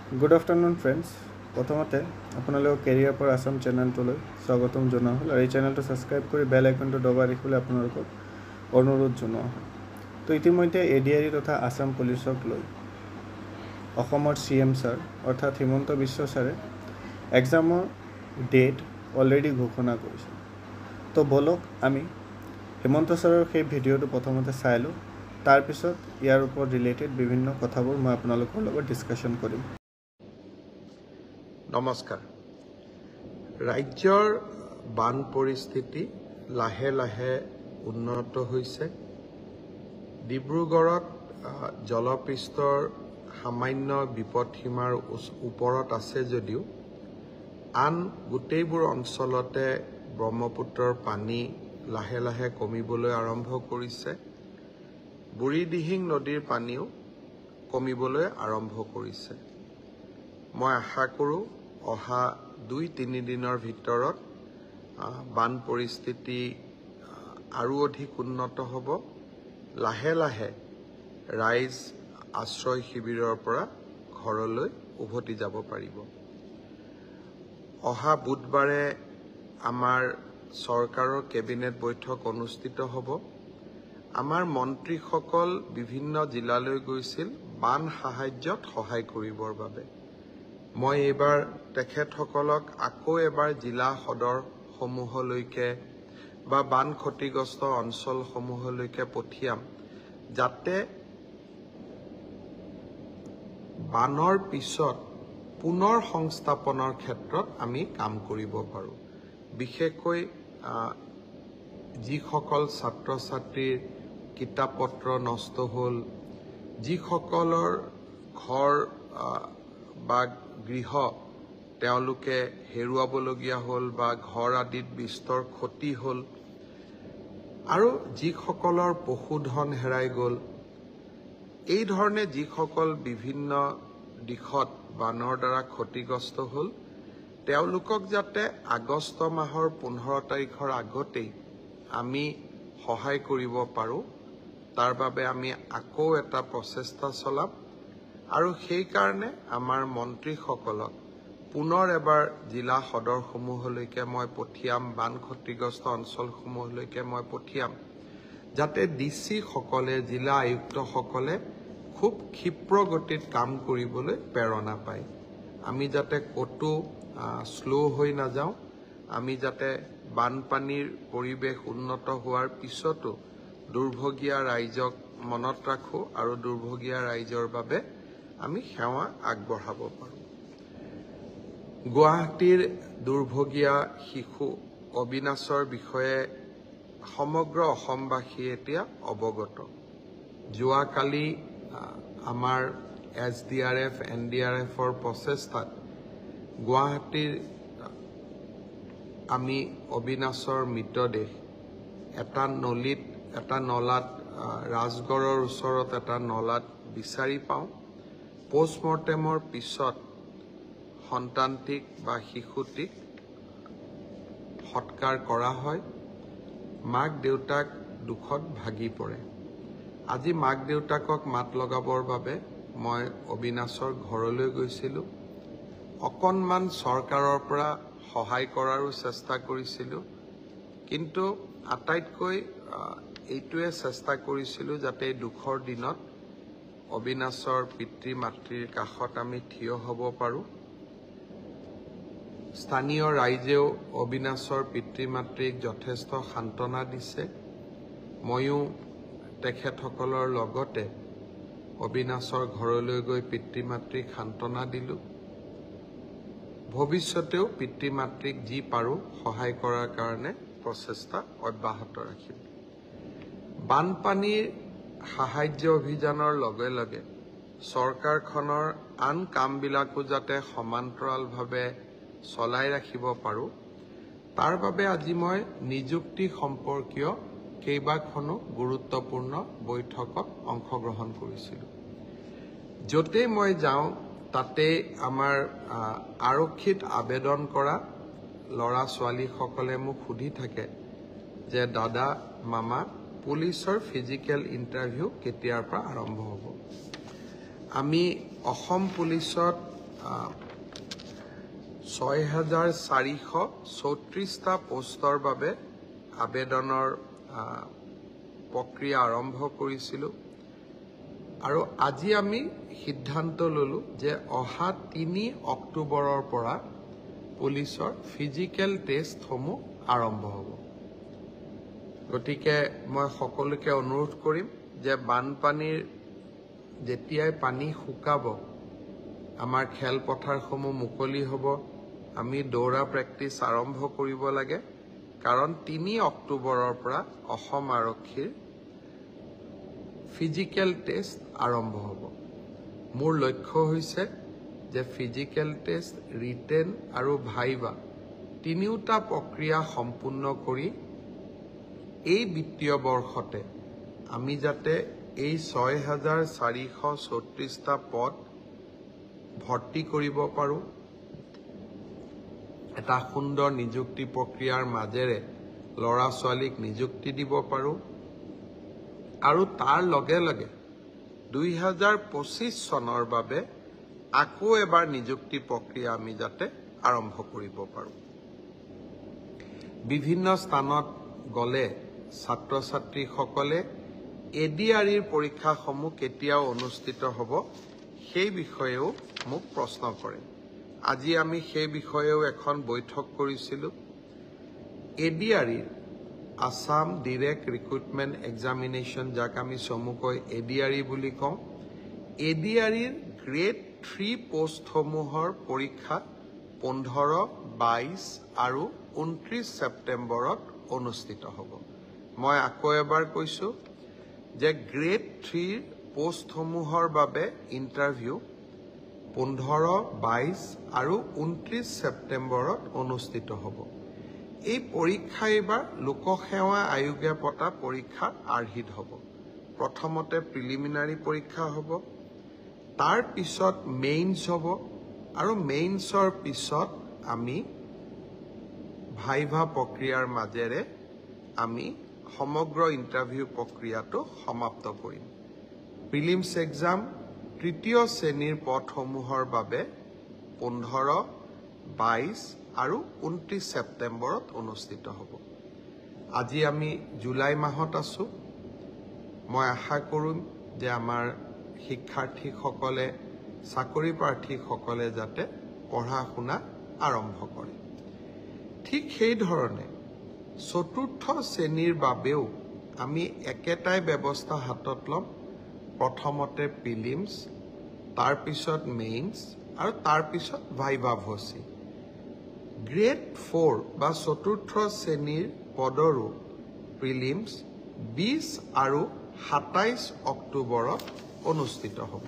Good afternoon, friends. প্ৰথমতে আপোনালোকক career for Assam চেনেলটোলৈ স্বাগতম জনোৱা হ'ল আৰু এই চেনেলটো ছাবস্ক্ৰাইব কৰি বেল আইকনটো দবাই ৰাখিবলৈ আপোনালোকক অনুৰোধ জনোৱা হ'ল। তো ইতিমধ্যে এডিআৰই তথা আসাম পুলিচক লৈ অসমৰ CM ছাৰ অৰ্থাৎ হিমন্ত বিশ্ব ছাৰে এক্সামৰ ডেট অলৰেডি ঘোষণা কৰিছে। তো বলক আমি হিমন্ত ছাৰৰ সেই ভিডিঅ'টো প্ৰথমতে চাই লওঁ, তাৰপিছত ইয়াৰ ওপৰত ৰিলেটেড বিভিন্ন কথাবোৰ মই আপোনালোকৰ লগত ডিছকাশ্যন কৰিম। নমস্কাৰ। ৰাজ্যৰ বান পৰিস্থিতি লাহে লাহে উন্নত হৈছে। ডিব্ৰুগড়ত জলপৃষ্ঠৰ সামান্য বিপদসীমাৰ ওপৰত আছে যদিও আন গোটেইবোৰ অঞ্চলতে ব্ৰহ্মপুত্ৰৰ পানী লাহে লাহে কমিবলৈ আৰম্ভ কৰিছে। বুঢ়ীদিহিং নদীৰ পানীও কমিবলৈ আৰম্ভ কৰিছে। মই আশা কৰোঁ অহা 2-3 দিনৰ ভিতৰত বান পৰিস্থিতি আৰু অধিক উন্নত হ'ব। লাহে লাহে ৰাইজ আশ্ৰয় শিবিৰৰ পৰা ঘৰলৈ উভতি যাব পাৰিব। অহা বুধবাৰে আমাৰ চৰকাৰৰ কেবিনেট বৈঠক অনুষ্ঠিত হ'ব। আমাৰ মন্ত্ৰীসকল বিভিন্ন জিলালৈ গৈছিল বান সাহায্যত সহায় কৰিবৰ বাবে। মই এইবাৰ তেখেতসকলক আকৌ এবাৰ জিলা সদৰসমূহলৈকে বা বান ক্ষতিগ্ৰস্ত অঞ্চলসমূহলৈকে পঠিয়াম, যাতে বানৰ পিছত পুনৰ সংস্থাপনৰ ক্ষেত্ৰত আমি কাম কৰিব পাৰোঁ। বিশেষকৈ যিসকল ছাত্ৰ ছাত্ৰীৰ কিতাপ পত্ৰ নষ্ট হ'ল, যিসকলৰ ঘৰ বা গৃহ তেওঁলোকে হেৰুৱাবলগীয়া হ'ল বা ঘৰ আদিত বিস্তৰ ক্ষতি হ'ল, আৰু যিসকলৰ পশুধন হেৰাই গ'ল, এই ধৰণে যিসকল বিভিন্ন দিশত বানৰ দ্বাৰা ক্ষতিগ্ৰস্ত হ'ল, তেওঁলোকক যাতে আগষ্ট মাহৰ 15 তাৰিখৰ আগতেই আমি সহায় কৰিব পাৰোঁ, তাৰ বাবে আমি আকৌ এটা প্ৰচেষ্টা চলাম। আৰু সেইকাৰণে আমাৰ মন্ত্ৰীসকলক পুনৰ এবাৰ জিলা সদৰসমূহলৈকে মই পঠিয়াম, বান ক্ষতিগ্ৰস্ত অঞ্চলসমূহলৈকে মই পঠিয়াম, যাতে DC সকলে, জিলা আয়ুক্তসকলে খুব ক্ষীপ্ৰ গতিত কাম কৰিবলৈ প্ৰেৰণা পায়। আমি যাতে ক'তো শ্ল' হৈ নাযাওঁ, আমি যাতে বানপানীৰ পৰিৱেশ উন্নত হোৱাৰ পিছতো দুৰ্ভগীয়া ৰাইজক মনত ৰাখোঁ আৰু দুৰ্ভগীয়া ৰাইজৰ বাবে আমি সেৱা আগবঢ়াব পাৰোঁ। গুৱাহাটীৰ দুৰ্ভগীয়া শিশু অবিনাশৰ বিষয়ে সমগ্ৰ অসমবাসী এতিয়া অৱগত। যোৱাকালি আমাৰ SDRF, NDRFৰ প্ৰচেষ্টাত গুৱাহাটীৰ আমি অবিনাশৰ মৃতদেহ এটা নলাত ৰাজগড়ৰ ওচৰত এটা নলাত বিচাৰি পাওঁ। পোষ্টমৰ্টেমৰ পিছত সন্তানটিক বা শিশুটিক সৎকাৰ কৰা হয়। মাক দেউতাক দুখত ভাগি পৰে। আজি মাক দেউতাকক মাত লগাবৰ বাবে মই অবিনাশৰ ঘৰলৈ গৈছিলোঁ। অকণমান চৰকাৰৰ পৰা সহায় কৰাৰো চেষ্টা কৰিছিলোঁ, কিন্তু আটাইতকৈ এইটোৱে চেষ্টা কৰিছিলোঁ যাতে এই দুখৰ দিনত অবিনাশৰ পিতৃ মাতৃৰ কাষত আমি থিয় হ'ব পাৰোঁ। স্থানীয় ৰাইজেও অবিনাশৰ পিতৃ মাতৃক যথেষ্ট সান্তনা দিছে। ময়ো তেখেতসকলৰ লগতে অবিনাশৰ ঘৰলৈ গৈ পিতৃ মাতৃক সান্তনা দিলোঁ। ভৱিষ্যতেও পিতৃ মাতৃক যি পাৰোঁ সহায় কৰাৰ কাৰণে প্ৰচেষ্টা অব্যাহত ৰাখিম। বানপানীৰ সাহায্য অভিযানৰ লগে লগে চৰকাৰখনৰ আন কামবিলাকো যাতে সমান্তৰালভাৱে চলাই ৰাখিব পাৰোঁ, তাৰ বাবে আজি মই নিযুক্তি সম্পৰ্কীয় কেইবাখনো গুৰুত্বপূৰ্ণ বৈঠকত অংশগ্ৰহণ কৰিছিলোঁ। য'তেই মই যাওঁ তাতেই আমাৰ আৰক্ষীত আবেদন কৰা ল'ৰা ছোৱালীসকলে মোক সুধি থাকে যে দাদা, মামা, পুলিচৰ ফিজিকেল ইণ্টাৰভিউ কেতিয়াৰ পৰা আৰম্ভ হ'ব। আমি অসম পুলিচত 6,434টা পোষ্টৰ বাবে আবেদনৰ প্ৰক্ৰিয়া আৰম্ভ কৰিছিলোঁ আৰু আজি আমি সিদ্ধান্ত ললো যে অহা 3 অক্টোবৰৰ পৰা পুলিচৰ ফিজিকেল টেষ্টসমূহ আৰম্ভ হ'ব। গতিকে মই সকলোকে অনুৰোধ কৰিম যে বানপানীৰ যেতিয়াই পানী শুকাব আমাৰ খেলপথাৰসমূহ মুকলি হ'ব, আমি দৌৰা প্ৰেক্টিছ আৰম্ভ কৰিব লাগে, কাৰণ 3 অক্টোবৰৰ পৰা অসম আৰক্ষীৰ ফিজিকেল টেষ্ট আৰম্ভ হ'ব। মোৰ লক্ষ্য হৈছে যে ফিজিকেল টেষ্ট, ৰিটেন আৰু ভাইভা তিনিওটা প্ৰক্ৰিয়া সম্পূৰ্ণ কৰি এই বিত্তীয় বৰ্ষতে আমি যাতে এই 6,434টা পদ ভৰ্তি কৰিব পাৰোঁ, এটা সুন্দৰ নিযুক্তি প্ৰক্ৰিয়াৰ মাজেৰে ল'ৰা ছোৱালীক নিযুক্তি দিব পাৰোঁ আৰু তাৰ লগে লগে 2025 চনৰ বাবে আকৌ এবাৰ নিযুক্তি প্ৰক্ৰিয়া আমি যাতে আৰম্ভ কৰিব পাৰোঁ। বিভিন্ন স্থানত গ'লে ছাত্ৰ ছাত্ৰীসকলে এডিআৰইৰ পৰীক্ষাসমূহ কেতিয়াও অনুষ্ঠিত হ'ব সেই বিষয়েও মোক প্ৰশ্ন কৰে। আজি আমি সেই বিষয়েও এখন বৈঠক কৰিছিলোঁ। এডিআৰইৰ আসাম ডিৰেক্ট ৰিক্ৰুটমেণ্ট এক্সামিনেশ্যন, যাক আমি চমুকৈ এডিআৰই বুলি কওঁ, এডিআৰইৰ গ্ৰেড 3 পোষ্টসমূহৰ পৰীক্ষা 15, 22 আৰু 29 ছেপ্টেম্বৰত অনুষ্ঠিত হ'ব। মই আকৌ এবাৰ কৈছোঁ যে গ্ৰেড 3 পোষ্টসমূহৰ বাবে ইণ্টাৰভিউ 15, 22 আৰু 29 ছেপ্টেম্বৰত অনুষ্ঠিত হ'ব। এই পৰীক্ষা এইবাৰ লোকসেৱা আয়োগে পতা পৰীক্ষাৰ আৰ্হিত হ'ব। প্ৰথমতে প্ৰিলিমিনাৰী পৰীক্ষা হ'ব, তাৰ পিছত মেইনছ হ'ব আৰু মেইনছৰ পিছত আমি ভাইভা প্ৰক্ৰিয়াৰ মাজেৰে আমি সমগ্ৰ ইণ্টাৰভিউ প্ৰক্ৰিয়াটো সমাপ্ত কৰিম। প্ৰিলিমছ এক্সাম তৃতীয় শ্ৰেণীৰ পদসমূহৰ বাবে 15, 22 আৰু 29 ছেপ্টেম্বৰত অনুষ্ঠিত হ'ব। আজি আমি জুলাই মাহত আছোঁ। মই আশা কৰিম যে আমাৰ শিক্ষাৰ্থীসকলে, চাকৰি প্ৰাৰ্থীসকলে যাতে পঢ়া শুনা আৰম্ভ কৰে। ঠিক সেইধৰণে চতুৰ্থ শ্ৰেণীৰ বাবেও আমি একেটাই ব্যৱস্থা হাতত ল'ম। প্ৰথমতে প্ৰিলিমছ, তাৰপিছত মেইনছ আৰু তাৰপিছত ভাইভা ভচি। গ্ৰেড 4 বা চতুৰ্থ শ্ৰেণীৰ পদৰো প্ৰিলিমছ 20 আৰু 27 অক্টোবৰত অনুষ্ঠিত হ'ব।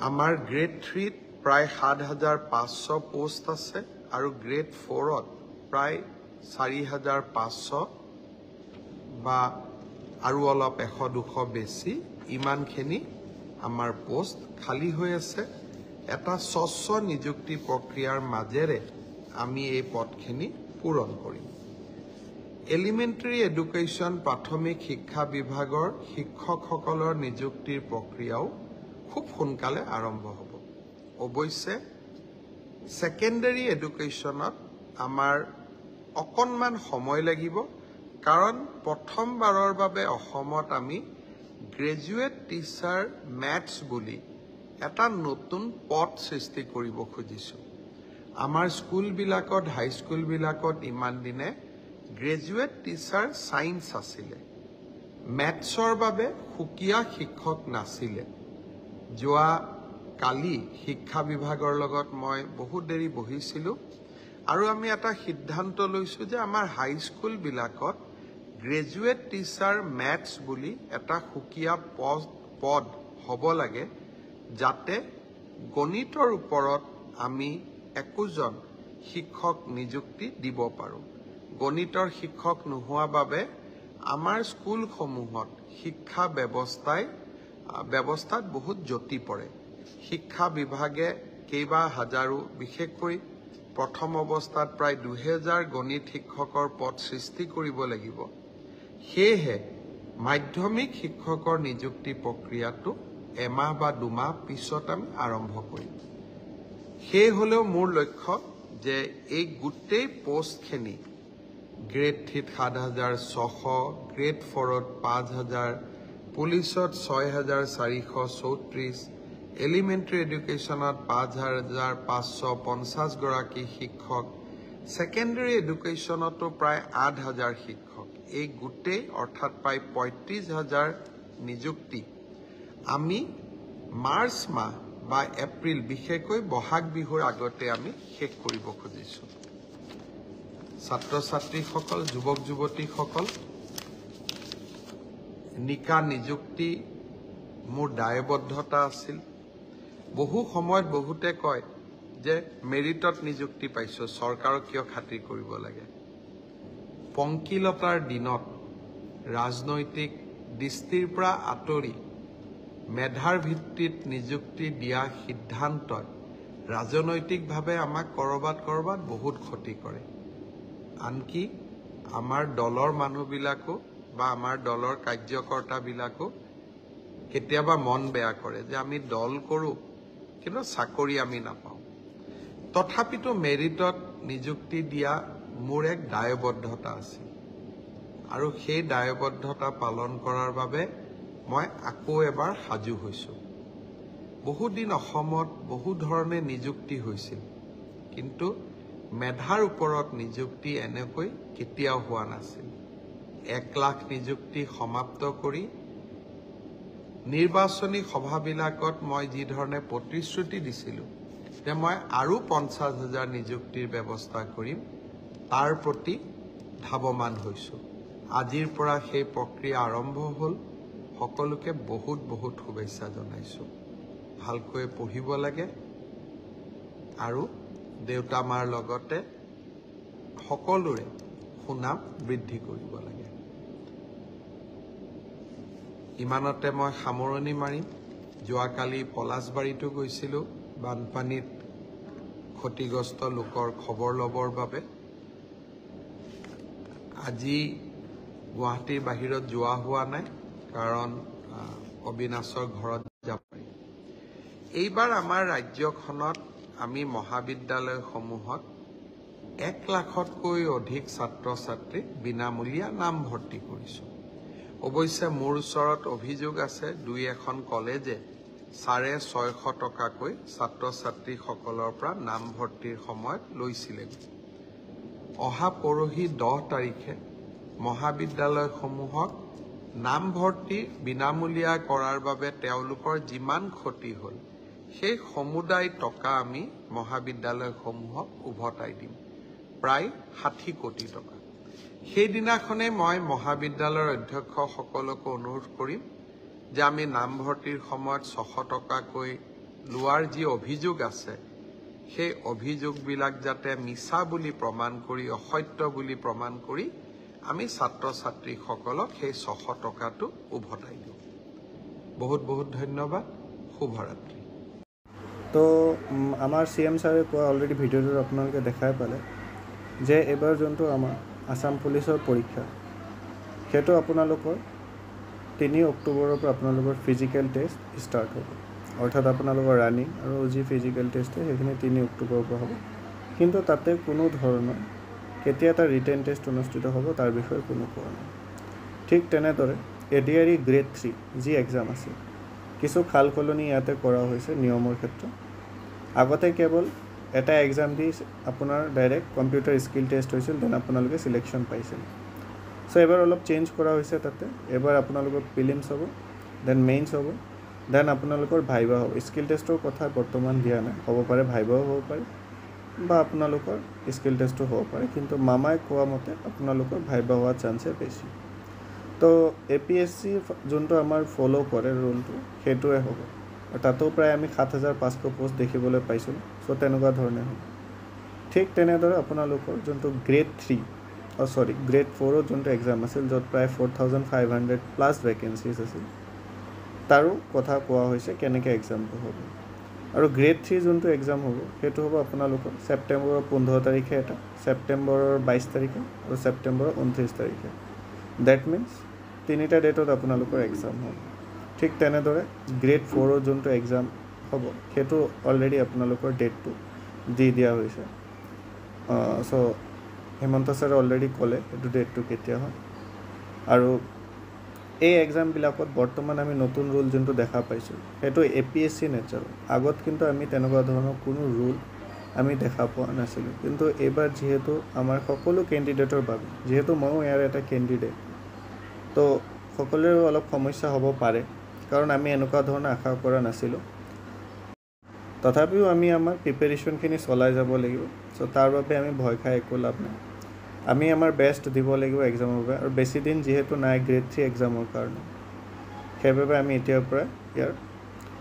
আমাৰ গ্ৰেড 3ত প্ৰায় 7,500 পোষ্ট আছে আৰু গ্ৰেড 4ত প্ৰায় 4,500 বা আৰু অলপ 100-200 বেছি, ইমানখিনি আমাৰ পোষ্ট খালী হৈ আছে। এটা স্বচ্ছ নিযুক্তি প্ৰক্ৰিয়াৰ মাজেৰে আমি এই পদখিনি পূৰণ কৰিম। এলিমেণ্টাৰী এডুকেশ্যন প্ৰাথমিক শিক্ষা বিভাগৰ শিক্ষকসকলৰ নিযুক্তিৰ প্ৰক্ৰিয়াও খুব সোনকালে আৰম্ভ হ'ব। অৱশ্যে ছেকেণ্ডাৰী এডুকেশ্যনত আমাৰ অকণমান সময় লাগিব, কাৰণ প্ৰথমবাৰৰ বাবে অসমত আমি গ্ৰেজুৱেট টিচাৰ মেথছ বুলি এটা নতুন পদ সৃষ্টি কৰিব খুজিছোঁ। আমাৰ স্কুলবিলাকত, হাইস্কুলবিলাকত ইমান দিনে গ্ৰেজুৱেট টিচাৰ ছায়েন্স আছিলে, মেথছৰ বাবে সুকীয়া শিক্ষক নাছিলে। যোৱা কালি শিক্ষা বিভাগৰ লগত মই বহুত দেৰি বহিছিলোঁ আৰু আমি এটা সিদ্ধান্ত লৈছোঁ যে আমাৰ হাইস্কুলবিলাকত গ্ৰেজুৱেট টিচাৰ মেথছ বুলি এটা সুকীয়া পদ হ'ব লাগে, যাতে গণিতৰ ওপৰত আমি একোজন শিক্ষক নিযুক্তি দিব পাৰোঁ। গণিতৰ শিক্ষক নোহোৱা বাবে আমাৰ স্কুলসমূহত শিক্ষা ব্যৱস্থাত বহুত জটি পৰে। শিক্ষা বিভাগে কেইবা হাজাৰো, বিশেষকৈ প্ৰথম অৱস্থাত প্ৰায় 2000 গণিত শিক্ষকৰ পদ সৃষ্টি কৰিব লাগিব। সেয়েহে মাধ্যমিক শিক্ষকৰ নিযুক্তি প্ৰক্ৰিয়াটো এমাহ বা দুমাহ পিছত আমি আৰম্ভ কৰিম সেই হলেও মোৰ লক্ষ্য যে এই গোটেই পোষ্টখিনি গ্ৰেড 3 7,600 গ্ৰেড 4 5,000 পুলিচত 6,434 এলিমেণ্টাৰী এডুকেশ্যনত 5,550 গৰাকী শিক্ষক সেকেন্ডাৰী এডুকেশ্যনতো প্ৰায় 8,000 শিক্ষক এই গোটেই অৰ্থাৎ প্ৰায় 35,000 নিযুক্তি আমি মাৰ্চ মাহ বা এপ্ৰিল বিশেষকৈ বহাগ বিহুৰ আগতে আমি শেষ কৰিব খুজিছো ছাত্ৰ ছাত্ৰীসকল যুৱক যুৱতীসকল নিকা নিযুক্তি মোৰ দায়বদ্ধতা আছিল বহু সময়ত বহুতে কয় যে মেৰিটত নিযুক্তি পাইছো চৰকাৰক কিয় খাতিৰ কৰিব লাগে পংকিলতাৰ দিনত ৰাজনৈতিক দৃষ্টিৰ পৰা আঁতৰি মেধাৰ ভিত্তিত নিযুক্তি দিয়া সিদ্ধান্তই ৰাজনৈতিকভাৱে আমাক কৰবাত বহুত ক্ষতি কৰে আনকি আমাৰ দলৰ মানুহবিলাকো বা আমাৰ দলৰ কাৰ্যকৰ্তাবিলাকো কেতিয়াবা মন বেয়া কৰে যে আমি দল কৰো কিন্তু চাকৰি আমি নাপাওঁ তথাপিতো মেৰিটত নিযুক্তি দিয়া মোৰ এক দায়বদ্ধতা আছে আৰু সেই দায়বদ্ধতা পালন কৰাৰ বাবে মই আকৌ এবাৰ সাজু হৈছো বহু দিন অসমত বহু ধৰণে নিযুক্তি হৈছিল কিন্তু মেধাৰ ওপৰত নিযুক্তি এনেকৈ কেতিয়াও হোৱা নাছিল 1 লাখ নিযুক্তি সমাপ্ত কৰি নিৰ্বাচনী সভাবিলাকত মই যি ধৰণে প্ৰতিশ্ৰুতি দিছিলো যে মই আৰু 50,000 নিযুক্তিৰ ব্যৱস্থা কৰিম তাৰ প্ৰতি ধাৱমান হৈছো আজিৰ পৰা সেই প্ৰক্ৰিয়া আৰম্ভ হ'ল সকলোকে বহুত শুভেচ্ছা জনাইছো ভালকৈ পঢ়িব লাগে আৰু দেউতা মাৰ লগতে সকলোৰে সুনাম বৃদ্ধি কৰিব লাগে ইমানতে মই সামৰণি মাৰিম যোৱাকালি পলাশবাৰীতো গৈছিলো বানপানীত ক্ষতিগ্ৰস্ত লোকৰ খবৰ লবৰ বাবে আজি গুৱাহাটীৰ বাহিৰত যোৱা হোৱা নাই কাৰণ অবিনাশৰ ঘৰত যাব পাৰি এইবাৰ আমাৰ ৰাজ্যখনত আমি মহাবিদ্যালয়সমূহত 1 লাখতকৈ অধিক ছাত্ৰ ছাত্ৰী বিনামূলীয়া নামভৰ্তি কৰিছো অৱশ্যে মোৰ ওচৰত অভিযোগ আছে দুই এখন কলেজে 650 টকাকৈ ছাত্ৰ ছাত্ৰীসকলৰ পৰা নামভৰ্তিৰ সময়ত লৈছিলে অহা পৰহি 10 তাৰিখে মহাবিদ্যালয়সমূহক নামভৰ্তি বিনামূলীয়া কৰাৰ বাবে তেওঁলোকৰ যিমান ক্ষতি হ'ল সেই সমুদায় টকা আমি মহাবিদ্যালয়সমূহক উভতাই দিম প্ৰায় 60 কোটি টকা সেইদিনাখনে মই মহাবিদ্যালয়ৰ অধ্যক্ষসকলক অনুৰোধ কৰিম যে আমি নামভৰ্তিৰ সময়ত 600 টকাকৈ লোৱাৰ যি অভিযোগ আছে সেই অভিযোগবিলাক যাতে মিছা বুলি প্ৰমাণ কৰি অসত্য বুলি প্ৰমাণ কৰি আমি ছাত্ৰ ছাত্ৰীসকলক সেই 600 টকাটো উভতাই দিওঁ বহুত ধন্যবাদ শুভৰাত্ৰি তো আমাৰ CM ছাৰে কোৱা অলৰেডি ভিডিঅ'টোত আপোনালোকে দেখাই পালে যে এবাৰ যোনটো আমাৰ আসাম পুলিচৰ পৰীক্ষা সেইটো আপোনালোকৰ 3 অক্টোবৰৰ পৰা আপোনালোকৰ ফিজিকেল টেষ্ট ষ্টাৰ্ট হ'ব অৰ্থাৎ আপোনালোকৰ ৰানিং আৰু যি ফিজিকেল টেষ্ট সেইখিনি 3 অক্টোবৰৰ পৰা হ'ব কিন্তু তাতে কোনো ধৰণৰ কেতিয়া এটা ৰিটেন টেষ্ট অনুষ্ঠিত হ'ব তাৰ বিষয়ে কোনো কোৱা নাই ঠিক তেনেদৰে ADRE গ্ৰেড 3 যি এক্সাম আছে কিছু খাল কলনি ইয়াতে কৰা হৈছে নিয়মৰ ক্ষেত্ৰত আগতে কেৱল এটা এক্সাম দি আপোনাৰ ডাইৰেক্ট কম্পিউটাৰ স্কিল টেষ্ট হৈছিল দেন আপোনালোকে সিলেকশ্যন পাইছিল সো এবাৰ অলপ চেঞ্জ কৰা হৈছে তাতে এবাৰ আপোনালোকৰ প্ৰিলিমছ হ'ব দেন মেইনছ হ'ব দেন আপোনালোকৰ ভাইবা হ'ব স্কিল টেষ্টৰ কথা বৰ্তমান দিয়া নাই হ'ব পাৰে ভাইবাও হ'ব পাৰে বা আপোনালোকৰ স্কিল টেষ্টও হ'ব পাৰে কিন্তু মামাই কোৱা মতে আপোনালোকৰ ভাইবা হোৱাৰ চান্সে বেছি তো APSC যোনটো আমাৰ ফলো কৰে ৰুলটো সেইটোৱে হ'ব আৰু তাতো প্ৰায় আমি 7,500 পোষ্ট দেখিবলৈ পাইছোঁ সো তেনেকুৱা ধৰণে হ'ব ঠিক তেনেদৰে আপোনালোকৰ যোনটো গ্ৰেড 3 গ্ৰেড 4 যোনটো এক্সাম আছিল য'ত প্ৰায় 4,500 প্লাছ ভেকেঞ্চিজ আছিল তাৰো কথা কোৱা হৈছে কেনেকৈ এক্সামটো হ'ব আৰু গ্ৰেড 3 যোনটো এক্সাম হ'ব সেইটো হ'ব আপোনালোকৰ ছেপ্টেম্বৰৰ 15 তাৰিখে এটা ছেপ্টেম্বৰৰ 22 তাৰিখে আৰু ছেপ্টেম্বৰৰ 29 তাৰিখে দ্যাট মিন্স 3টা ডেটত আপোনালোকৰ এক্সাম হ'ব ঠিক তেনেদৰে গ্ৰেড 4ৰ যোনটো এক্সাম হ'ব সেইটো অলৰেডি আপোনালোকৰ ডেটটো দি দিয়া হৈছে চ' হেমন্ত ছাৰে অলৰেডি ক'লে সেইটো ডেটটো কেতিয়া হয় আৰু এই এক্সামবিলাকত বৰ্তমান আমি নতুন ৰুল যোনটো দেখা পাইছোঁ সেইটো APSC নেচাৰৰ আগত কিন্তু আমি তেনেকুৱা ধৰণৰ কোনো ৰুল আমি দেখা পোৱা নাছিলোঁ কিন্তু এইবাৰ যিহেতু আমাৰ সকলো কেণ্ডিডেটৰ বাবে যিহেতু ময়ো ইয়াৰ এটা কেণ্ডিডেট তো সকলোৰে অলপ সমস্যা হ'ব পাৰে কাৰণ আমি এনেকুৱা ধৰণৰ আশা কৰা নাছিলোঁ তথাপিও আমি আমাৰ প্ৰিপেৰেশ্যনখিনি চলাই যাব লাগিব চ' তাৰ বাবে আমি ভয় খাই একো লাভ নাই আমি আমাৰ বেষ্ট দিব লাগিব এক্সামৰ বাবে আৰু বেছি দিন যিহেতু নাই গ্ৰেড 3 এক্সামৰ কাৰণে সেইবাবে আমি এতিয়াৰ পৰা ইয়াৰ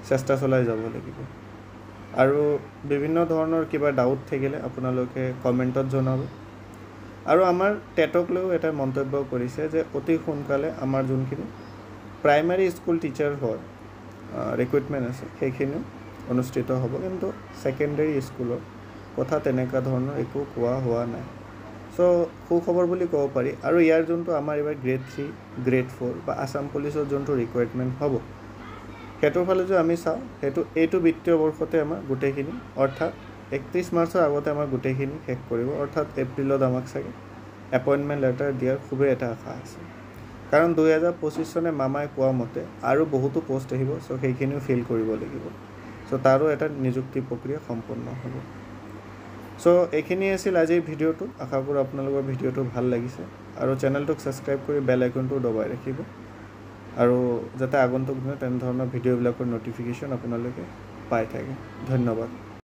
চেষ্টা চলাই যাব লাগিব আৰু বিভিন্ন ধৰণৰ কিবা ডাউট থাকিলে আপোনালোকে কমেণ্টত জনাব আৰু আমাৰ টেটক লৈও এটা মন্তব্য কৰিছে যে অতি সোনকালে আমাৰ যোনখিনি প্ৰাইমাৰী স্কুল টিচাৰ হয় ৰিক্ৰুইটমেণ্ট আছে সেইখিনিও অনুষ্ঠিত হ'ব কিন্তু ছেকেণ্ডেৰী স্কুলৰ কথা তেনেকুৱা ধৰণৰ একো কোৱা হোৱা নাই চ' সুখবৰ বুলি ক'ব পাৰি আৰু ইয়াৰ যোনটো আমাৰ এইবাৰ গ্ৰেড 3 গ্ৰেড 4 বা আছাম পুলিচৰ যোনটো ৰিকুৱাৰমেণ্ট হ'ব সেইটোৰ ফালে যদি আমি চাওঁ এইটো বিত্তীয় বৰ্ষতে আমাৰ গোটেইখিনি অৰ্থাৎ 31 মাৰ্চৰ আগতে আমাৰ গোটেইখিনি শেষ কৰিব অৰ্থাৎ এপ্ৰিলত আমাক চাগে এপইণ্টমেণ্ট লেটাৰ দিয়াৰ খুবেই এটা আশা আছে কাৰণ 2025 চনে মামাই কোৱা মতে আৰু বহুতো পোষ্ট আহিব চ' সেইখিনিও ফিল কৰিব লাগিব চ' তাৰো এটা নিযুক্তি প্ৰক্ৰিয়া সম্পন্ন হ'ব চ' এইখিনি আছিল আজিৰ ভিডিঅ'টো আশা কৰোঁ আপোনালোকৰ ভিডিঅ'টো ভাল লাগিছে আৰু চেনেলটোক ছাবস্ক্ৰাইব কৰি বেল আইকনটো দবাই ৰাখিব আৰু যাতে আগন্তুক দিনত তেনেধৰণৰ ভিডিঅ'বিলাকৰ ন'টিফিকেশ্যন আপোনালোকে পাই থাকে ধন্যবাদ